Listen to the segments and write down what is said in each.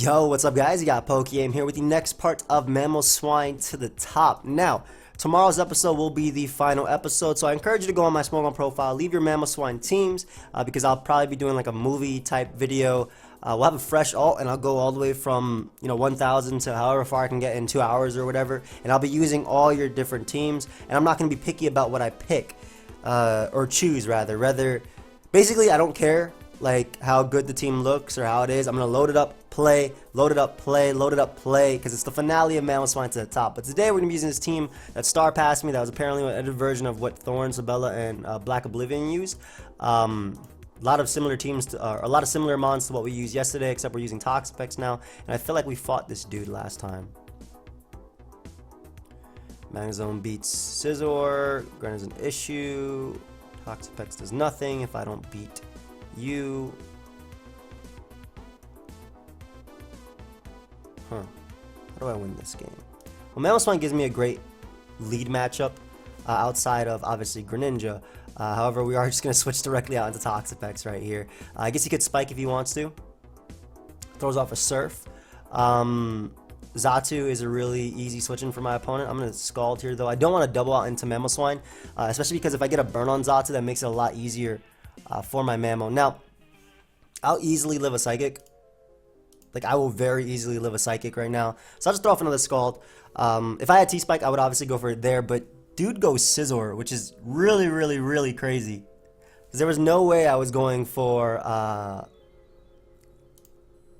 Yo, what's up guys? You got PokeaimMD here with the next part of Mamoswine to the top. Now, tomorrow's episode will be the final episode, so I encourage you to go on my Smogon profile, leave your Mamoswine teams, because I'll probably be doing like a movie type video. We'll have a fresh alt, and I'll go all the way from 1,000 to however far I can get in 2 hours or whatever, and I'll be using all your different teams, and I'm not going to be picky about what I pick, or choose rather. Basically, I don't care like how good the team looks or how it is. I'm gonna load it up, play, load it up, play, load it up, play, because it's the finale of Mamoswine to the top. But today we're gonna be using this team that Star passed me. That was apparently an edited version of what Thorn, Sabella, and Black Oblivion used. A lot of similar teams, a lot of similar mons to what we used yesterday, except we're using Toxapex now. And I feel like we fought this dude last time. Magnezone beats Scizor. Granite's an issue. Toxapex does nothing if I don't beat you. How do I win this game? Well, Mamoswine gives me a great lead matchup outside of obviously Greninja. However, we are just going to switch directly out into Toxapex right here. I guess he could spike if he wants to. Throws off a Surf. Xatu is a really easy switch-in for my opponent. I'm going to Scald here though. I don't want to double out into Mamoswine, especially because if I get a burn on Xatu, that makes it a lot easier for my Mamo. Now, I'll easily live a Psychic. Like, I will very easily live a Psychic right now. So I'll just throw off another Scald. If I had T-Spike, I would obviously go for it there. But dude goes Scizor, which is really crazy. Because there was no way I was going for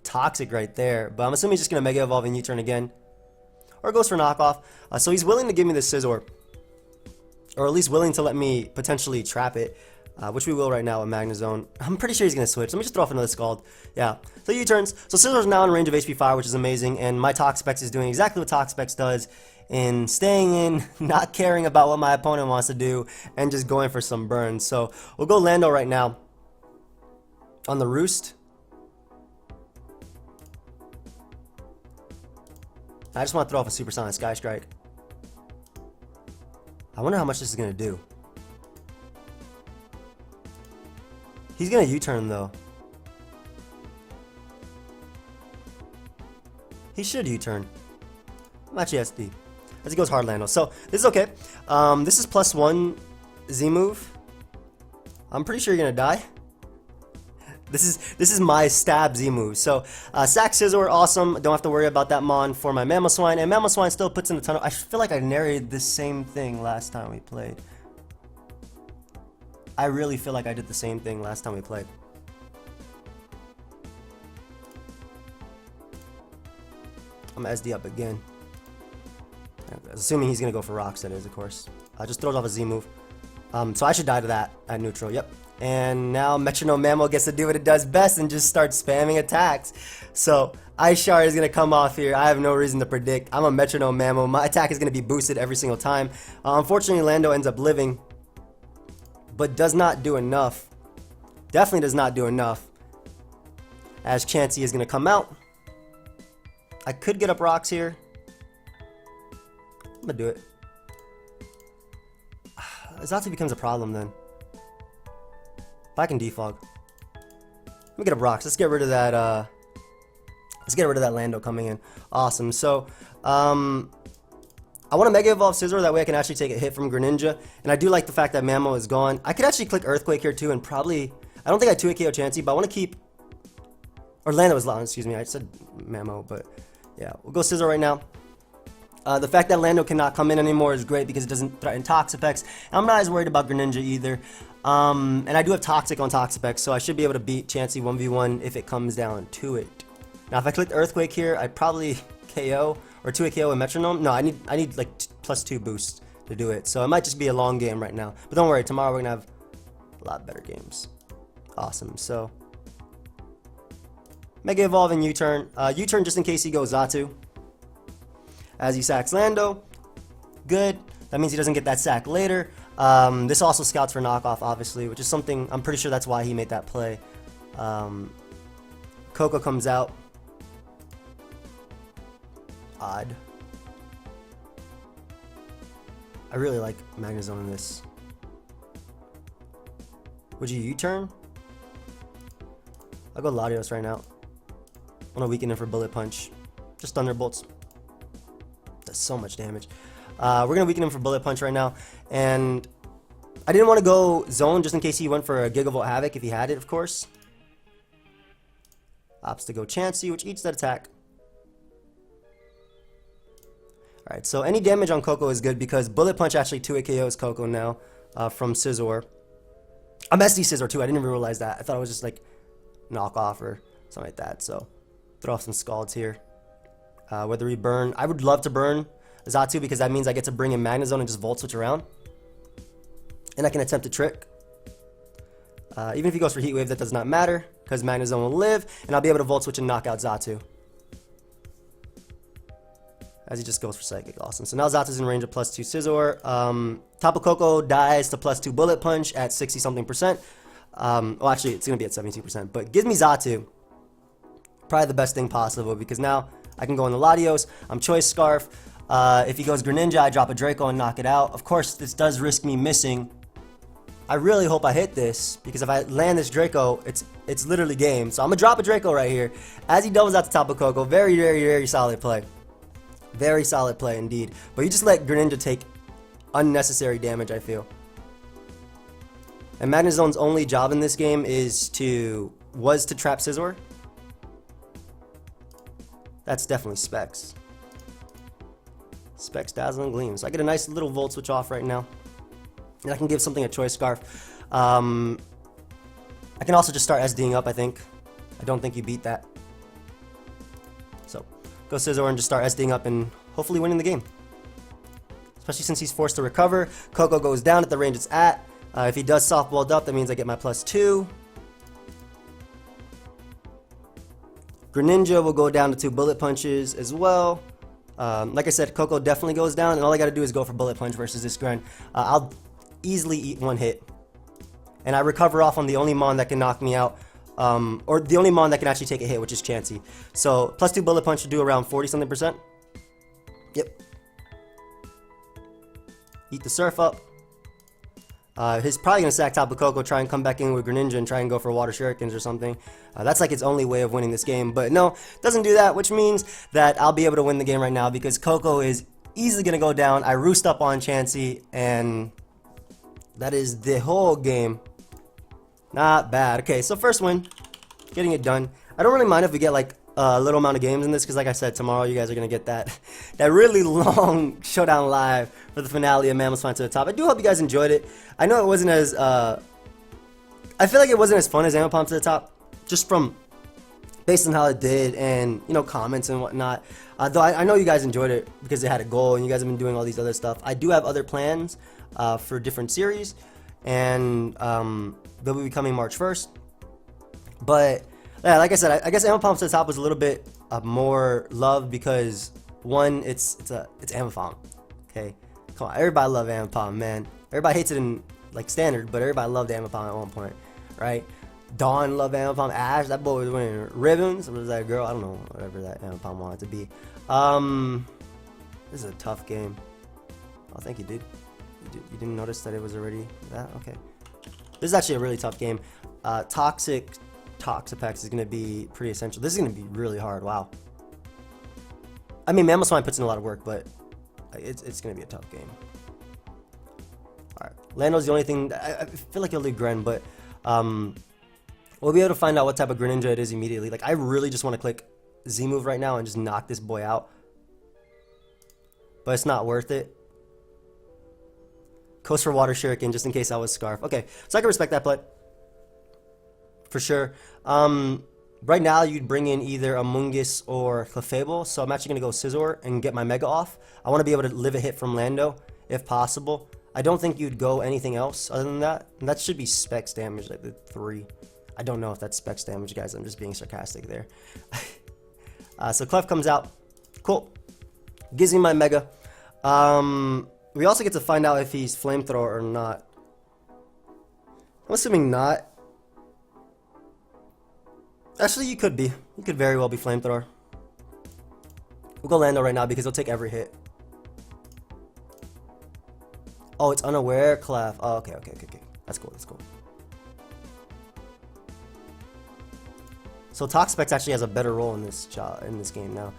Toxic right there. But I'm assuming he's just going to Mega Evolve and U-turn again. Or goes for Knockoff. So he's willing to give me the Scizor. Or at least willing to let me potentially trap it. Which we will right now with Magnezone. I'm pretty sure he's going to switch. Let me just throw off another Scald. Yeah. So U-turns. So Scizor's now in range of HP Fire, which is amazing. And my Toxapex is doing exactly what Toxapex does. In staying in, not caring about what my opponent wants to do, and just going for some burns. So we'll go Lando right now. On the Roost. I just want to throw off a Supersonic Sky Strike. I wonder how much this is going to do. He's going to U-turn though. He should U-turn. I'm actually SD. As he goes hard Lando. So this is okay. This is +1 Z move. I'm pretty sure you're going to die. This is my stab Z move. So Sack Scizor, awesome. Don't have to worry about that mon for my Mamoswine. And Mamoswine still puts in a ton of... I feel like I narrated the same thing last time we played. I really feel like I did the same thing last time we played. I'm gonna SD up again. Assuming he's gonna go for rocks, that is, of course. Just throws off a Z move. So I should die to that at neutral, yep. And now Metronome Mamo gets to do what it does best and just start spamming attacks. So Ice Shard is going to come off here. I have no reason to predict. I'm a Metronome Mamo. My attack is going to be boosted every single time. Unfortunately, Lando ends up living, but does not do enough. Definitely does not do enough. As Chansey is going to come out. I could get up rocks here. I'm going to do it. Xatu becomes a problem then. If I can defog. Let me get up rocks. Let's get rid of that Lando coming in. Awesome. So I want to Mega Evolve Scizor, that way I can actually take a hit from Greninja. And I do like the fact that Mamo is gone. I could actually click Earthquake here too, and probably... I don't think I 2-hit KO Chansey, but I want to keep... Or Lando is long, excuse me. I said Mamo, but yeah. We'll go Scizor right now. The fact that Lando cannot come in anymore is great because it doesn't threaten Toxapex. I'm not as worried about Greninja either. And I do have Toxic on Toxapex, so I should be able to beat Chansey 1v1 if it comes down to it. Now, if I clicked Earthquake here, I'd probably KO or 2-hit KO with Metronome. No, I need like +2 boost to do it. So it might just be a long game right now. But don't worry, tomorrow we're gonna have a lot better games. Awesome. So Mega Evolve and U-turn. U-turn just in case he goes Xatu. As he sacks Lando. Good. That means he doesn't get that sack later. This also scouts for knockoff, obviously, which is something, I'm pretty sure that's why he made that play. Coco comes out. Odd. I really like Magnezone in this. Would you U-turn? I'll go Latios right now. I want to weaken him for Bullet Punch. Just Thunderbolts. Does so much damage. We're going to weaken him for Bullet Punch right now. And I didn't want to go Zone just in case he went for a Gigavolt Havoc if he had it, of course. Opts to go Chansey, which eats that attack. Alright, so any damage on Koko is good because Bullet Punch actually 2-hit KOs Koko now from Scizor. I'm SD Scizor too, I didn't even realize that. I thought it was just like knockoff or something like that. So throw off some Scalds here. Whether we burn, I would love to burn Xatu because that means I get to bring in Magnezone and just Volt Switch around. And I can attempt a trick. Even if he goes for Heat Wave, that does not matter because Magnezone will live and I'll be able to Volt Switch and knock out Xatu. As he just goes for Psychic. Awesome. So now Zatu's in range of +2 Scizor. Tapu Koko dies to +2 Bullet Punch at 60-something%. Well, actually, it's going to be at 72%. But gives me Xatu. Probably the best thing possible because now I can go in the Latios. I'm Choice Scarf. If he goes Greninja, I drop a Draco and knock it out. Of course, this does risk me missing. I really hope I hit this because if I land this Draco, it's literally game. So I'm going to drop a Draco right here. As he doubles out to Tapu Koko, very, very, very solid play. Very solid play indeed. But you just let Greninja take unnecessary damage, I feel. And Magnezone's only job in this game was to trap Scizor. That's definitely Specs. Specs, Dazzling Gleam. So I get a nice little Volt Switch off right now. And I can give something a Choice Scarf. I can also just start SDing up, I think. I don't think you beat that. So go Scizor and just start SDing up and hopefully winning the game. Especially since he's forced to recover. Koko goes down at the range it's at. If he does softballed up, that means I get my +2. Greninja will go down to 2 Bullet Punches as well. Like I said, Koko definitely goes down, and all I gotta do is go for Bullet Punch versus this Gren. I'll easily eat one hit. And I recover off on the only Mon that can knock me out. Or the only Mon that can actually take a hit, which is Chansey. So, +2 Bullet Punch should do around 40-something%. Yep. Eat the Surf up. He's probably going to sack Tapu Koko, try and come back in with Greninja and try and go for Water Shurikens or something. That's like its only way of winning this game. But no, doesn't do that, which means that I'll be able to win the game right now because Koko is easily going to go down. I roost up on Chansey, and that is the whole game. Not bad. Okay, so first win. Getting it done. I don't really mind if we get like a little amount of games in this because like I said, tomorrow you guys are going to get that really long showdown live for the finale of Mamoswine to the Top. I do hope you guys enjoyed it. I know it wasn't as I feel like it wasn't as fun as Ambipom to the Top just from based on how it did and you know comments and whatnot. Though I know you guys enjoyed it because they had a goal and you guys have been doing all these other stuff. I do have other plans for different series and they'll be coming March 1st. But yeah, like I said, I guess Ambipom to the Top was a little bit more love because one, it's Ambipom. Okay, come on, everybody loved Ambipom, man. Everybody hates it in like standard, but everybody loved Ambipom at one point, right? Dawn loved Ambipom. Ash, that boy was winning ribbons. What was that girl? I don't know, whatever that Ambipom wanted to be. This is a tough game. Oh, thank you, dude. You didn't notice that it was already that? Okay. This is actually a really tough game. Toxapex is going to be pretty essential. This is going to be really hard. Wow. I mean, Mamoswine puts in a lot of work, but it's going to be a tough game. Alright. Lando's the only thing. I feel like he'll leave Gren, but we'll be able to find out what type of Greninja it is immediately. Like, I really just want to click Z move right now and just knock this boy out. But it's not worth it. Goes for Water Shuriken just in case I was Scarf. Okay, so I can respect that play. For sure. Right now, you'd bring in either Amoonguss or Clefable, so I'm actually going to go Scizor and get my Mega off. I want to be able to live a hit from Lando, if possible. I don't think you'd go anything else other than that. And that should be Specs damage, like the 3. I don't know if that's Specs damage, guys. I'm just being sarcastic there. So Clef comes out. Cool. Gives me my Mega. We also get to find out if he's Flamethrower or not. I'm assuming not. Actually, you could be. You could very well be Flamethrower. We'll go Lando right now because he'll take every hit. Oh, it's unaware Clef. Oh, okay. That's cool. So Toxapex actually has a better role in this game now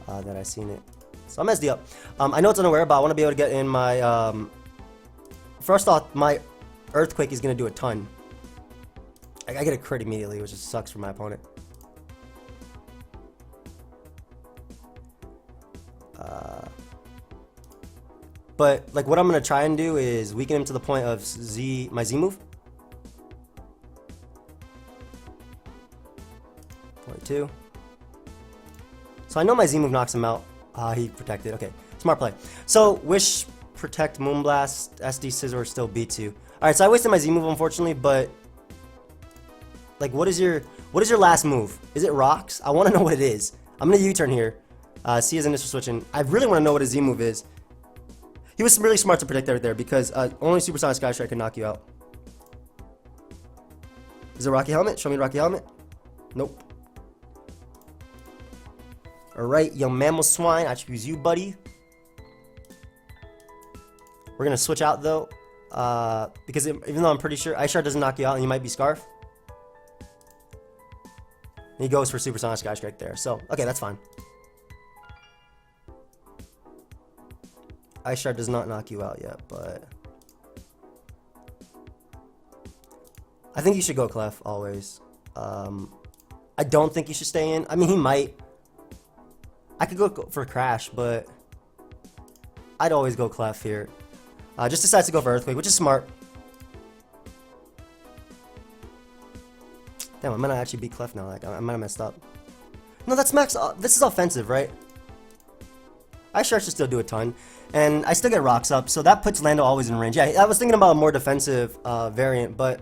that I've seen it. So I'm SD up. I know it's unaware, but I want to be able to get in my... first off, my Earthquake is going to do a ton. I get a crit immediately, which just sucks for my opponent. But like what I'm going to try and do is weaken him to the point of my Z move. 42. So I know my Z move knocks him out. He protected. Okay, smart play. So Wish, Protect, Moonblast, SD Scissor, still B2. Alright, so I wasted my Z move unfortunately, but like what is your last move? Is it Rocks? I want to know what it is. I'm gonna U-turn here. See his initial switching. I really want to know what his Z move is. He was really smart to predict right there because only Supersonic Sky Strike can knock you out. Is it Rocky Helmet? Show me Rocky Helmet. Nope. Alright, yo Mamoswine, I choose you, buddy. We're gonna switch out though. Because even though I'm pretty sure Ice Shard doesn't knock you out and you might be Scarf. He goes for Supersonic Sky Strike there. So, okay, that's fine. Ice Shard does not knock you out yet, but I think you should go Clef always. I don't think you should stay in. I mean, he might. I could go for Crash, but I'd always go Clef here. Just decides to go for Earthquake, which is smart. Damn, I might not actually beat Clef now. Like, I might have messed up. No, that's max. This is offensive, right? Ice Shard should still do a ton. And I still get Rocks up, so that puts Lando always in range. Yeah, I was thinking about a more defensive variant, but...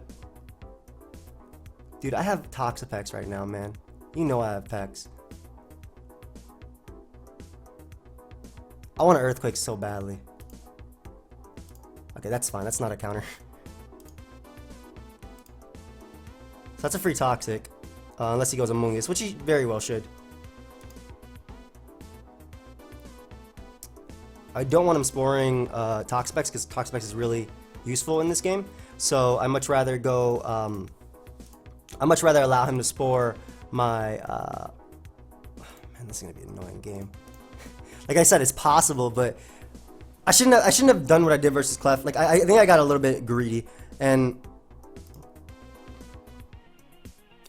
Dude, I have Toxapex right now, man. You know I have Pex. I want an Earthquake so badly. Okay, that's fine. That's not a counter. So that's a free Toxic. Unless he goes Amoonguss, which he very well should. I don't want him sporing Toxapex because Toxapex is really useful in this game. So I much rather go. I much rather allow him to spore my. Man, this is gonna be an annoying game. Like I said, it's possible, but I shouldn't have done what I did versus Clef. Like I think I got a little bit greedy, and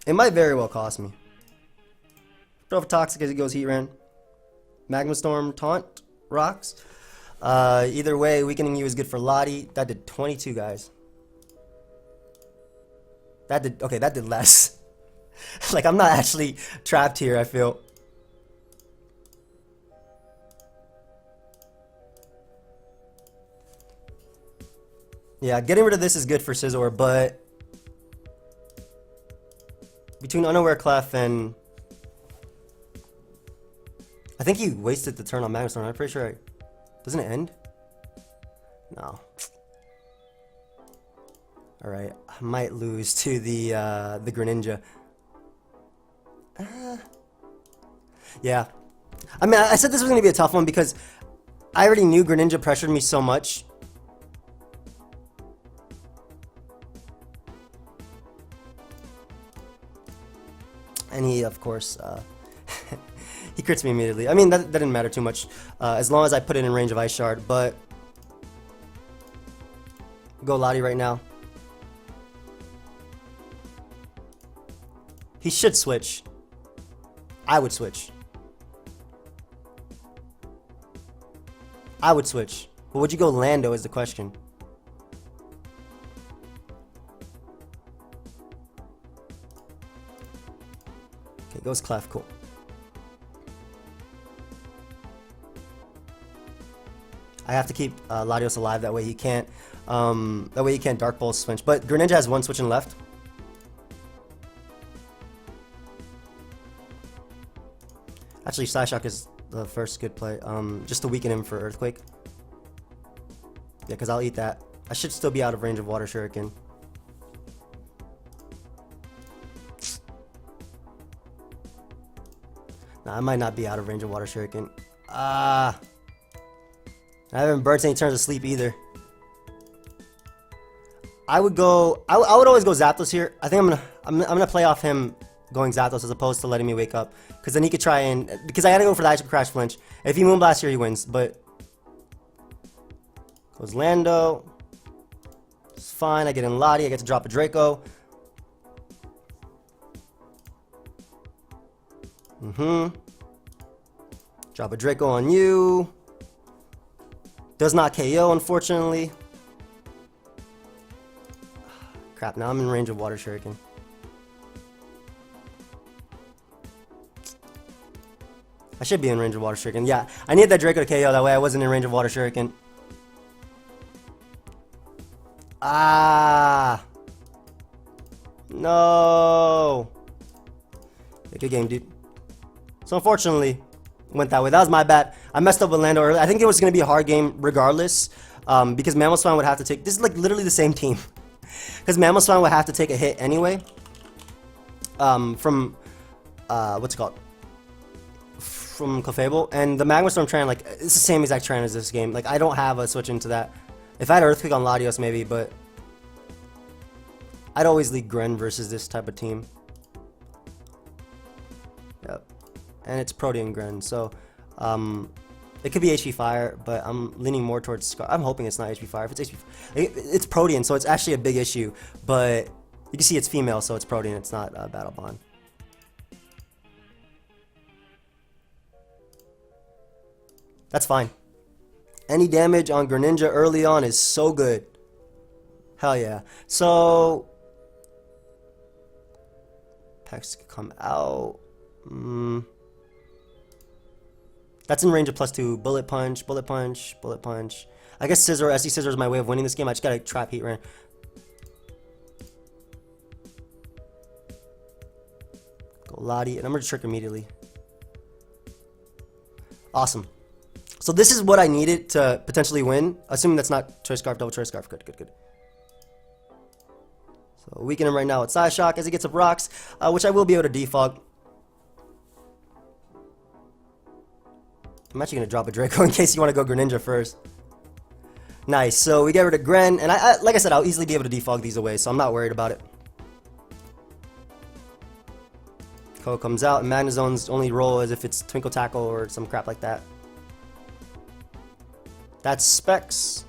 it might very well cost me. Throw for Toxic as he goes Heat Ran. Magma Storm, Taunt, Rocks. Either way, weakening you is good for Lottie. That did 22, guys. That did, okay, that did less. Like, I'm not actually trapped here, I feel. Yeah, getting rid of this is good for Scizor, but between Unaware Clef and... I think he wasted the turn on Magma Storm. I'm pretty sure. Doesn't it end? No. Alright, I might lose to the Greninja. Yeah. I mean, I said this was going to be a tough one because I already knew Greninja pressured me so much. And he, of course, he crits me immediately. I mean, that didn't matter too much as long as I put it in range of Ice Shard, but go Lottie right now. He should switch. I would switch. I would switch. But would you go Lando is the question. Okay, goes Clef, cool. I have to keep Latios alive, that way he can't Dark Pulse switch. But Greninja has one switching left. Actually, Psyshock is the first good play, just to weaken him for Earthquake. Yeah, because I'll eat that. I should still be out of range of Water Shuriken. Nah, I might not be out of range of Water Shuriken. I haven't burnt any turns of sleep either. I would go. I would always go Zapdos here. I think I'm gonna play off him going Zapdos as opposed to letting me wake up. Because then he could try and... Because I had to go for the Ice Crash Flinch. If he Moonblast here, he wins. But... Goes Lando. It's fine. I get in Lottie. I get to drop a Draco. Drop a Draco on you. Does not KO, unfortunately. Crap, now I'm in range of Water Shuriken. I should be in range of Water Shuriken. Yeah, I need that Draco to KO. That way I wasn't in range of Water Shuriken. Ah. No. Yeah, good game, dude. So unfortunately, went that way. That was my bad. I messed up with Lando early. I think it was going to be a hard game regardless. Because Mamoswine would have to take... This is like literally the same team. Because Mamoswine would have to take a hit anyway. From... what's it called? From Clefable. And the Magma Storm Tran, like, it's the same exact Tran as this game. Like, I don't have a switch into that. If I had Earthquake on Latios, maybe, but... I'd always lead Gren versus this type of team. Yep. And it's Protean Gren, so... it could be HP Fire, but I'm leaning more towards Scarf. I'm hoping it's not HP Fire. If it's HP... It's Protean, so it's actually a big issue. But you can see it's female, so it's Protean. It's not Battle Bond. That's fine. Any damage on Greninja early on is so good. Hell yeah. So... Packs could come out. That's in range of +2. Bullet Punch, Bullet Punch, Bullet Punch. I guess Scissor, SD Scissor is my way of winning this game. I just gotta trap Heat Ran. Go Lottie, and I'm gonna trick immediately. Awesome. So this is what I needed to potentially win. Assuming that's not Choice Scarf, double Choice Scarf. Good, good, good. So weaken him right now with Side Shock as he gets up rocks, which I will be able to defog. I'm actually going to drop a Draco in case you want to go Greninja first. Nice, so we get rid of Gren, and like I said, I'll easily be able to defog these away, so I'm not worried about it. Ko comes out, and Magnezone's only roll is if it's Twinkle Tackle or some crap like that. That's Specs.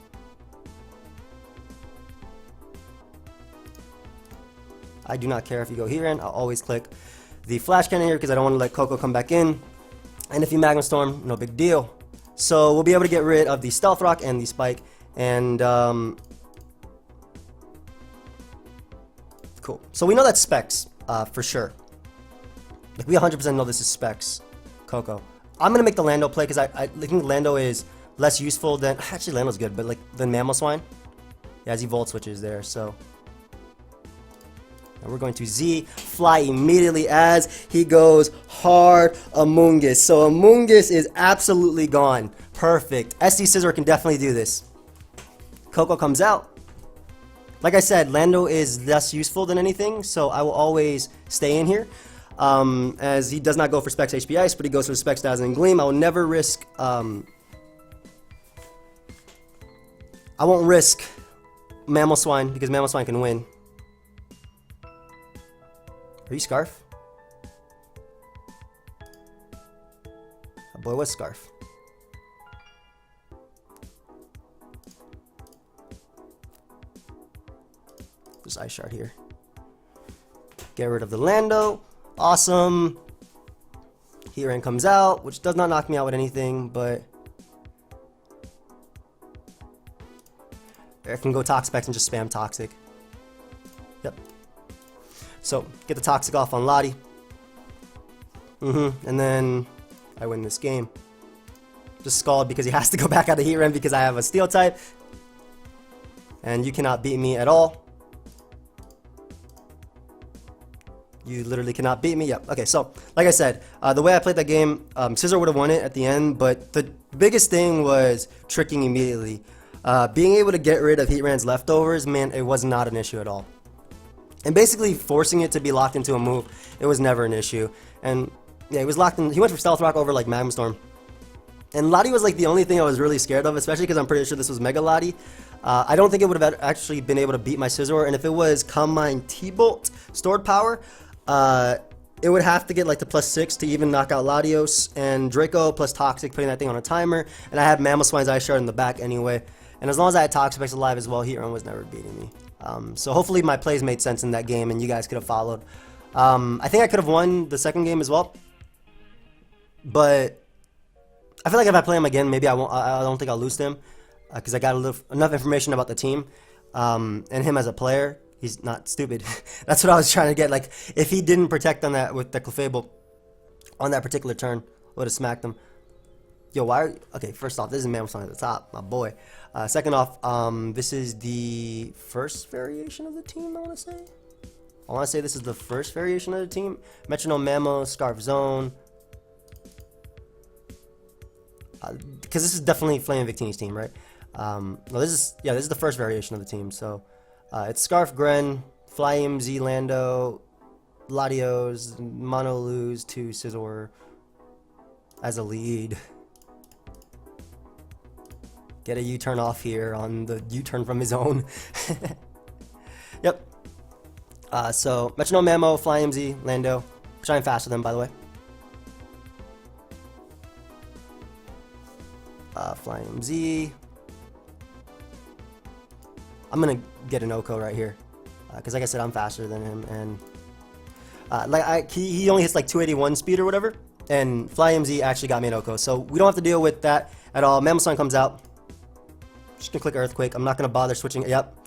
I do not care if you go here, and I'll always click the Flash Cannon here because I don't want to let Coco come back in. And if you Magma Storm, no big deal. So we'll be able to get rid of the Stealth Rock and the Spike. And, cool. So we know that's Specs, for sure. Like, we 100% know this is Specs, Coco. I'm going to make the Lando play because I think Lando is less useful than... Actually, Lando's good, but, like, than Mamoswine. Yeah, as he Volt Switches there, so... And we're going to Z, fly immediately as he goes hard Amoonguss. So Amoonguss is absolutely gone. Perfect. SD Scissor can definitely do this. Coco comes out. Like I said, Lando is less useful than anything, so I will always stay in here. As he does not go for Specs HP Ice, but he goes for Specs Dazzling Gleam. I will never risk... I won't risk Mamoswine because Mamoswine can win. Are you Scarf? Oh boy, what's Scarf? Just Ice Shard here. Get rid of the Lando. Awesome. Heat Ran comes out, which does not knock me out with anything, but... I can go Toxapex and just spam Toxic. Yep. So, get the Toxic off on Lottie. And then I win this game. Just Scald because he has to go back out of Heat Ran because I have a Steel type. And you cannot beat me at all. You literally cannot beat me. Yep. Okay, so, like I said, the way I played that game, Scissor would have won it at the end, but the biggest thing was tricking immediately. Being able to get rid of Heat Ran's leftovers, man, it was not an issue at all. And basically forcing it to be locked into a move, it was never an issue. And yeah, he was locked in. He went for Stealth Rock over like Magma Storm. And Lottie was like the only thing I was really scared of, especially because I'm pretty sure this was Mega Lottie. I don't think it would have actually been able to beat my Scizor. And if it was Combine T-Bolt Stored Power, it would have to get like the +6 to even knock out Latios and Draco plus Toxic, putting that thing on a timer. And I had Mamoswine's Ice Shard in the back anyway. And as long as I had Toxapex alive as well, Heat Run was never beating me. So hopefully my plays made sense in that game and you guys could have followed. I think I could have won the second game as well. But I feel like if I play him again, maybe I won't. I don't think I'll lose to him because I got enough information about the team and him as a player. He's not stupid. That's what I was trying to get. Like if he didn't protect on that with the Clefable on that particular turn, would have smacked him. Yo, why? Okay, first off, this is Mamoswine at the top, my boy. Second off, this is the first variation of the team. I want to say this is the first variation of the team. Metronome, Mamo, Scarf Zone. Because this is definitely Flame Victini's team, right? No, this is the first variation of the team. So it's Scarf, Gren, PokeaimMD, Lando, Latios, Monoluz, to Scizor as a lead. Get a U-turn off here on the U-turn from his own. Yep. So Metronome, Mamo, PokeaimMD, Lando. Which I'm faster than, by the way. PokeaimMD. I'm gonna get an Oko right here because like I said, I'm faster than him, and he only hits like 281 speed or whatever, and PokeaimMD actually got me an Oko, so we don't have to deal with that at all. Mamoswine comes out, just gonna click Earthquake. I'm not gonna bother switching. Yep,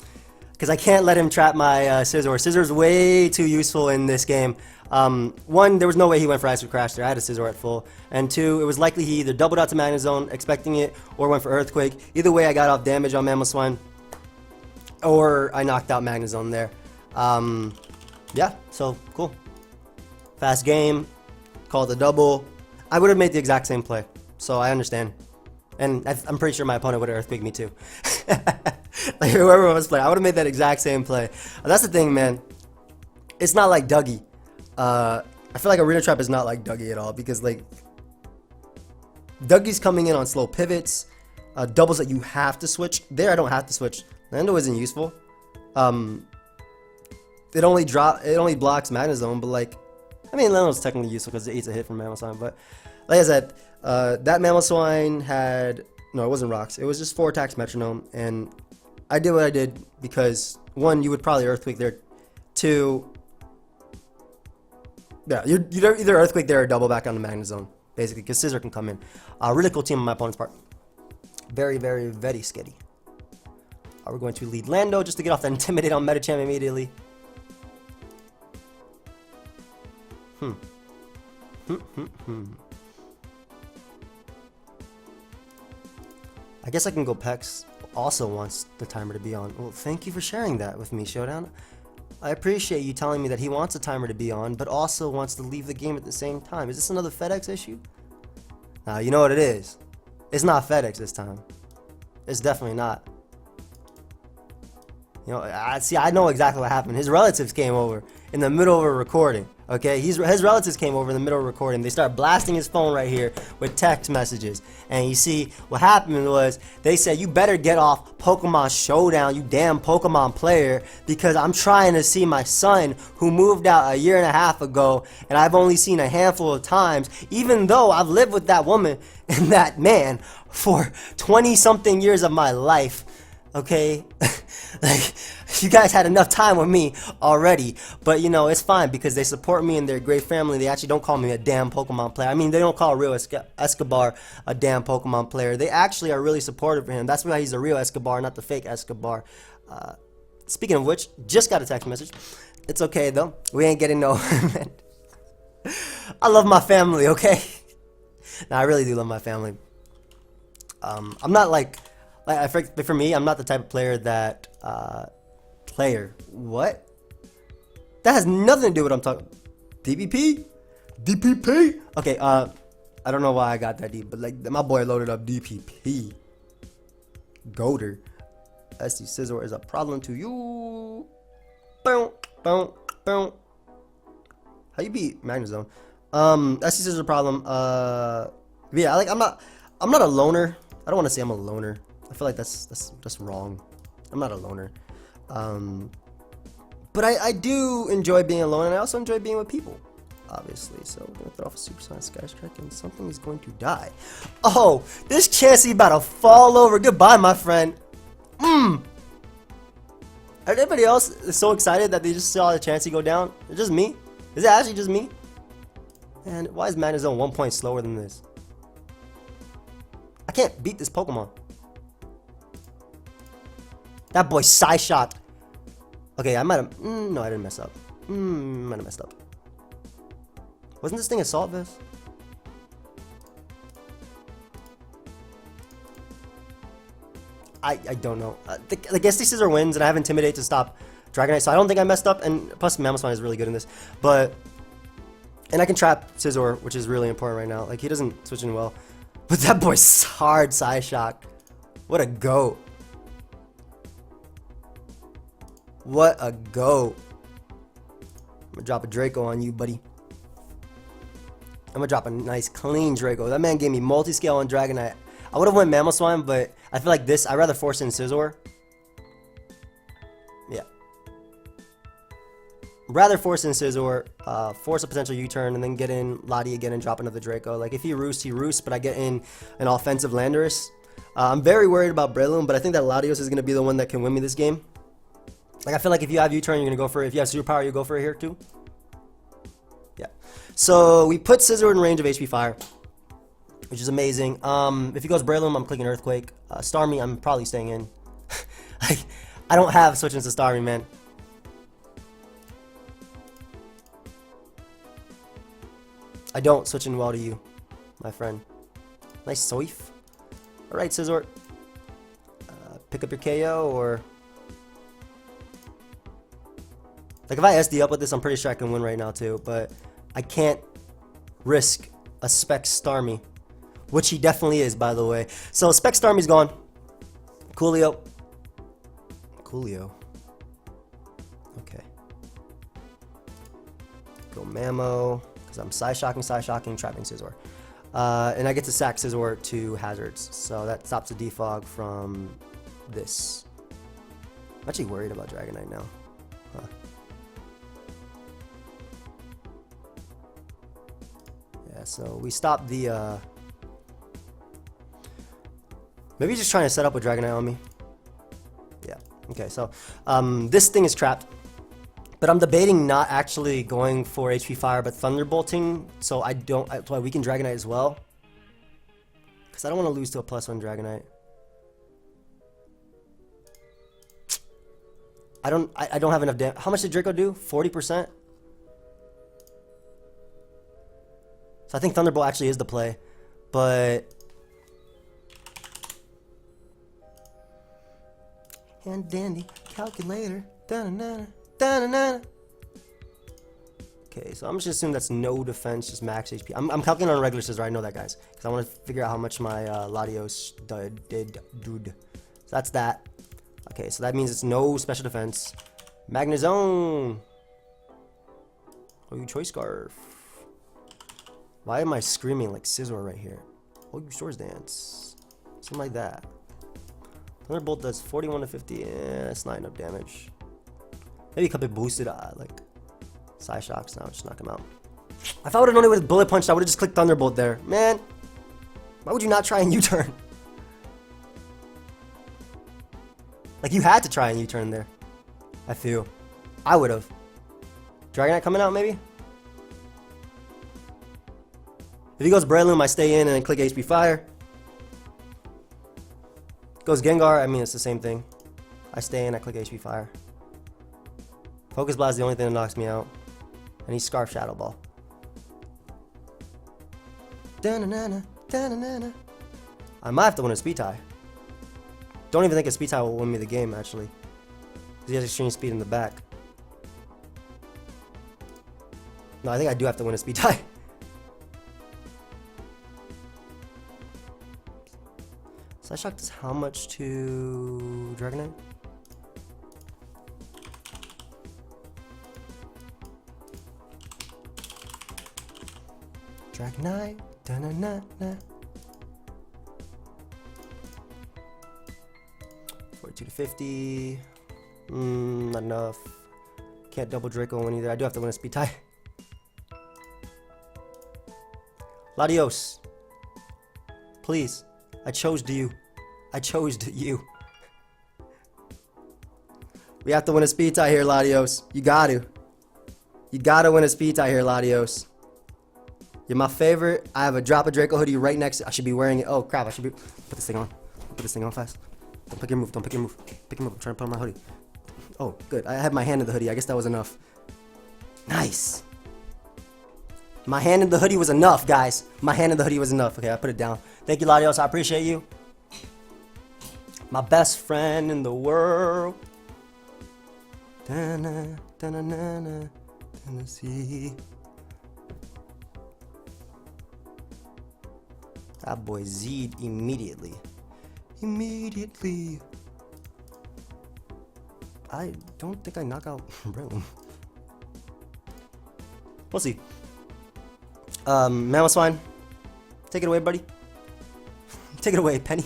because I can't let him trap my Scizor. Scizor's way too useful in this game. One, there was no way he went for Ice Crash there. I had a Scizor at full. And two, it was likely he either doubled out to Magnet Zone, expecting it, or went for Earthquake. Either way, I got off damage on Mamoswine, or I knocked out Magnet Zone there. Yeah, so cool. Fast game, called a double. I would have made the exact same play, so I understand. And I'm pretty sure my opponent would have Earthquaked me too. Like whoever was playing, I would have made that exact same play. That's the thing, man. It's not like Dougie. I feel like Arena Trap is not like Dougie at all because like Dougie's coming in on slow pivots, doubles that you have to switch. There I don't have to switch. Lando isn't useful. It only blocks Magnet Zone, but like I mean Lando's technically useful because it eats a hit from Mamoswine. But like I said, that Mamoswine had no, it wasn't rocks. It was just 4 attacks Metronome, and I did what I did because one, you would probably Earthquake there. Two, yeah, you'd either Earthquake there or double back on the Magnet Zone, basically, because Scizor can come in. Really cool team on my opponent's part. Very, very, very skitty. We're going to lead Lando just to get off the Intimidate on Metachamp immediately. I guess I can go Pex. Also wants the timer to be on. Well, thank you for sharing that with me, Showdown. I appreciate you telling me that he wants a timer to be on, but also wants to leave the game at the same time. Is this another FedEx issue? Nah, you know what it is. It's not FedEx this time. It's definitely not. You know, I know exactly what happened. His relatives came over in the middle of a recording. Okay, his relatives came over in the middle of a recording. They start blasting his phone right here with text messages. And you see, what happened was they said, "You better get off Pokemon Showdown, you damn Pokemon player, because I'm trying to see my son who moved out a year and a half ago, and I've only seen a handful of times, even though I've lived with that woman and that man for 20-something years of my life." Okay, like you guys had enough time with me already, but you know it's fine because they support me and they're a great family. They actually don't call me a damn Pokemon player. I mean, they don't call real Escobar a damn Pokemon player. They actually are really supportive of him. That's why he's a real Escobar, not the fake Escobar. Speaking of which, just got a text message. It's okay though. We ain't getting no. I love my family. Okay. Now I really do love my family. I'm not like. For me, I'm not the type of player that, what? That has nothing to do with what I'm talking, DPP? DPP? Okay, I don't know why I got that deep, but like, my boy loaded up DPP. Goater. SD Scizor is a problem to you. Boom, boom, boom. How you beat Magnet Zone? SD Scizor is a problem, yeah, like, I'm not a loner. I don't want to say I'm a loner. I feel like that's wrong. I'm not a loner. But I do enjoy being alone, and I also enjoy being with people. obviously. So we're gonna throw off a Supersonic Sky Strike, and something is going to die. Oh, this Chansey about to fall over. Goodbye, my friend. Everybody else is so excited that they just saw the Chansey go down. It's just me. Is it actually just me? And why is Mana Zone 1 point slower than this? I can't beat this Pokemon. That boy Psy-Shot. Okay, I might have... no, I didn't mess up. Might have messed up. Wasn't this thing Assault Vest? I don't know. I guess this Scizor wins, and I have Intimidate to stop Dragonite, so I don't think I messed up. And plus, Mamoswine is really good in this. But... And I can trap Scizor, which is really important right now. Like, he doesn't switch in well. But that boy's hard Psy-Shock. What a goat. What a goat. I'm gonna drop a Draco on you, buddy. I'm gonna drop a nice clean Draco. That man gave me multi-scale on Dragonite. I would have went Mamoswine, but I feel like this, I'd rather force in Scizor. Yeah. Rather force in Scizor, force a potential U-turn, and then get in Lottie again and drop another Draco. Like, if he roosts, but I get in an offensive Landorus. I'm very worried about Breloom, but I think that Latios is going to be the one that can win me this game. Like, I feel like if you have U-turn, you're going to go for it. If you have Superpower, you go for it here, too. Yeah. So, we put Scizor in range of HP Fire, which is amazing. If he goes Breloom, I'm clicking Earthquake. Starmie, I'm probably staying in. I don't have switching to Starmie, man. I don't switch in well to you, my friend. Nice Soif. Alright, Scizor. Pick up your KO, or... Like, if I SD up with this, I'm pretty sure I can win right now, too. But I can't risk a Spec Starmie. Which he definitely is, by the way. So, Spec Starmie's gone. Coolio. Okay. Go Mamo. Because I'm Psy-Shocking, trapping Scizor. And I get to sack Scizor to Hazards. So that stops the defog from this. I'm actually worried about Dragonite now. Huh. Yeah, so we stopped the... Maybe he's just trying to set up a Dragonite on me. Yeah, okay, so this thing is trapped. But I'm debating not actually going for HP Fire, but Thunderbolting, so I weaken Dragonite as well. Because I don't want to lose to a +1 Dragonite. I don't have enough damage. How much did Draco do? 40%? So I think Thunderbolt actually is the play. But... Hand dandy, calculator, da-na-na-na. Okay, so I'm just assuming that's no defense, just max HP. I'm calculating on regular Scizor, I know that, guys. Because I want to figure out how much my Latios did. So that's that. Okay, so that means it's no special defense. Magnezone! Oh, you Choice Scarf. Why am I screaming like Scizor right here? Oh, you Swords Dance. Something like that. Thunderbolt does 41 to 50. It's not enough damage. Maybe a couple boosted, like, Psy-Shocks now, just knock him out. If I would have known it with Bullet Punch, I would have just clicked Thunderbolt there. Man, why would you not try and U-turn? Like, you had to try and U-turn there. I feel. I would have. Dragonite coming out, maybe? If he goes Breloom, I stay in and then click HP Fire. Goes Gengar, I mean, it's the same thing. I stay in, I click HP Fire. Focus Blast is the only thing that knocks me out. And he's Scarf Shadow Ball. Da-na-na-na, da-na-na-na. I might have to win a Speed Tie. Don't even think a Speed Tie will win me the game, actually. Because he has extreme speed in the back. No, I think I do have to win a Speed Tie. Psy-Shock does how much to Dragonite? Dragonite, da-na-na-na. 42 to 50. Not enough. Can't double Draco win either. I do have to win a Speed Tie. Latios. Please. I chose you. I chose you. We have to win a speed tie here, Latios. You got to. You got to win a speed tie here, Latios. You're my favorite. I have a Drop a Draco hoodie right next to. I should be wearing it. Oh, crap. I should be. Put this thing on. Put this thing on fast. Don't pick your move. Don't pick your move. Pick your move. I'm trying to put on my hoodie. Oh, good. I had my hand in the hoodie. I guess that was enough. Nice. My hand in the hoodie was enough, guys. My hand in the hoodie was enough. Okay, I put it down. Thank you, Latios. I appreciate you. My best friend in the world. Da-na, da-na-na-na, Tennessee. That boy Z'd immediately. Immediately. I don't think I knock out Breloom. We'll see. Mamoswine, take it away, buddy. Take it away, Penny.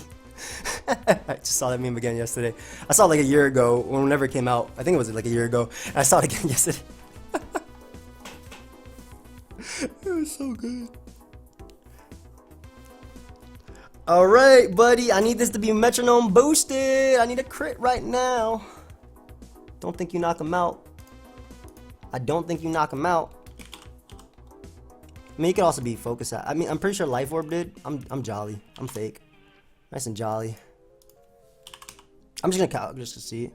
I just saw that meme again yesterday. I saw it like a year ago, whenever it came out. I think it was like a year ago. And I saw it again yesterday. It was so good. Alright, buddy. I need this to be metronome boosted. I need a crit right now. Don't think you knock him out. I don't think you knock him out. I mean, he could also be focused at. I mean, I'm pretty sure Life Orb did. I'm jolly. I'm fake. Nice and jolly. I'm just gonna count just to see.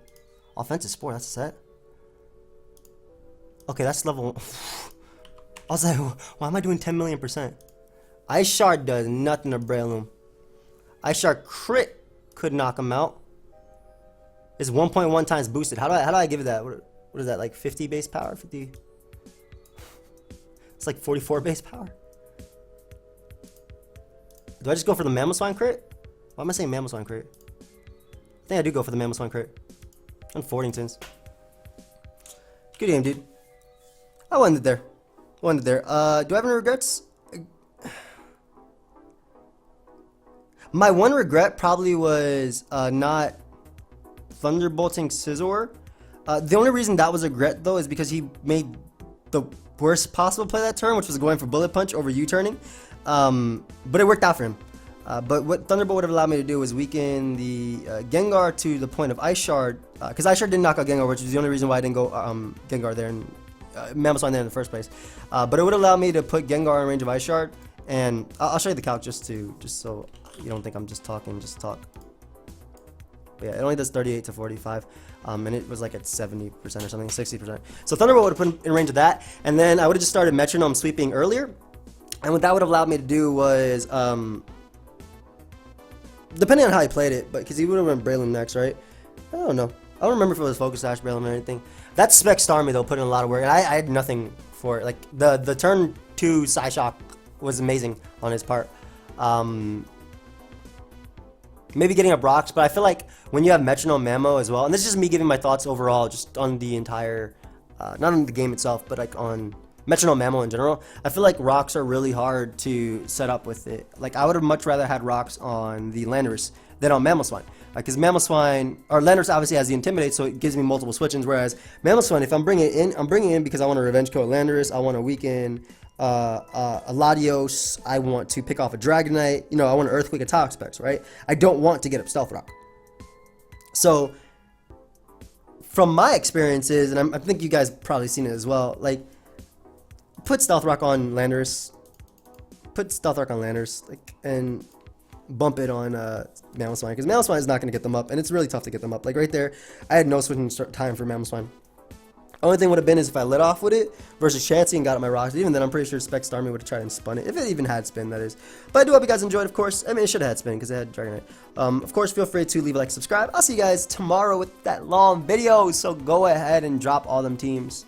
Offensive Sport, that's a set. Okay, that's level. I was like, why am I doing 10 million%? Ice Shard does nothing to Breloom. Ice Shard crit could knock him out. It's 1.1 times boosted. How do I give it that? What is that, like 50 base power? 50. It's like 44 base power. Do I just go for the Mamoswine crit? Why am I saying Mamoswine crit? I think I do go for the Mamoswine crit. On Fordingtons. Good game, dude. I won it there. Do I have any regrets? My one regret probably was not Thunderbolting Scizor. The only reason that was a regret, though, is because he made the worst possible play that turn, which was going for Bullet Punch over U-turning. But it worked out for him. But what Thunderbolt would have allowed me to do was weaken the Gengar to the point of Ice Shard. Because Ice Shard didn't knock out Gengar, which is the only reason why I didn't go Gengar there and Mamoswine there in the first place. But it would allow me to put Gengar in range of Ice Shard. And I'll show you the calc just so you don't think I'm just talking, just talk. But yeah, it only does 38 to 45. And it was like at 70% or something, 60%. So Thunderbolt would have put him in range of that. And then I would have just started Metronome sweeping earlier. And what that would have allowed me to do was, depending on how he played it, but because he would have went Breloom next, right? I don't know. I don't remember if it was Focus Sash, Breloom, or anything. That Spec Starmie, though, put in a lot of work. And I had nothing for it. Like, the turn 2 Psyshock was amazing on his part. Maybe getting up rocks, but I feel like when you have Metronome Mamo as well, and this is just me giving my thoughts overall, just on the entire, not on the game itself, but like on Metronome Mamo in general, I feel like rocks are really hard to set up with it. Like, I would have much rather had rocks on the Landorus than on Mamoswine. Because Mamoswine, or Landorus obviously has the Intimidate, so it gives me multiple switch-ins, whereas Mamoswine, if I'm bringing it in because I want to Revenge Coat Landorus, I want to weaken a Latios, I want to pick off a Dragonite, you know, I want to Earthquake a Toxapex, right? I don't want to get up Stealth Rock. So, from my experiences, and I think you guys probably seen it as well, like, put Stealth Rock on Landorus, like, and bump it on Mamoswine, because Mamoswine is not going to get them up, and it's really tough to get them up. Like, right there, I had no switching time for Mamoswine. Only thing would have been is if I let off with it versus Chansey and got up my rocks. Even then, I'm pretty sure Spec Starmie would have tried and spun it, if it even had spin, that is. But I do hope you guys enjoyed, of course. I mean, it should have had spin because it had Dragonite. Of course, feel free to leave a like, subscribe. I'll see you guys tomorrow with that long video, so go ahead and drop all them teams.